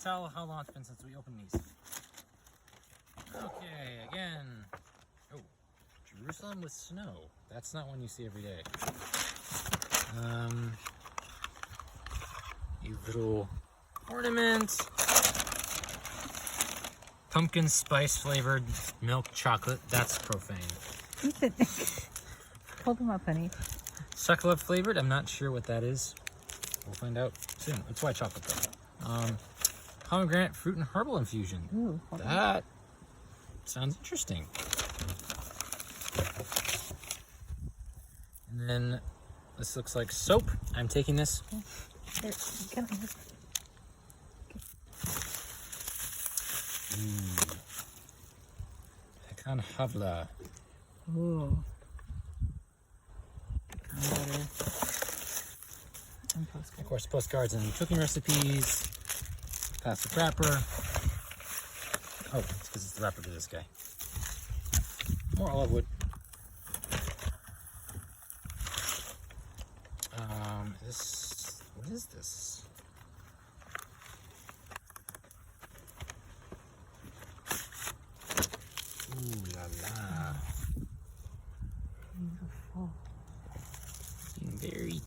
tell how long it's been since we opened these. Okay, again. Oh, Jerusalem with snow. That's not one you see every day. These little ornaments. Pumpkin spice flavored milk chocolate. That's profane. Ethan, hold them up, honey. Chocolate flavored. I'm not sure what that is. We'll find out soon. It's white chocolate though. Pomegranate fruit and herbal infusion. Ooh, that sounds interesting. And then this looks like soap. I'm taking this. Here, come on. Pecan habla. Ooh. Pecan butter. And postcards. Of course, postcards and cooking recipes. Plastic wrapper. Oh, it's because it's the wrapper to this guy. More olive wood. What is this? Ooh la la. Beautiful.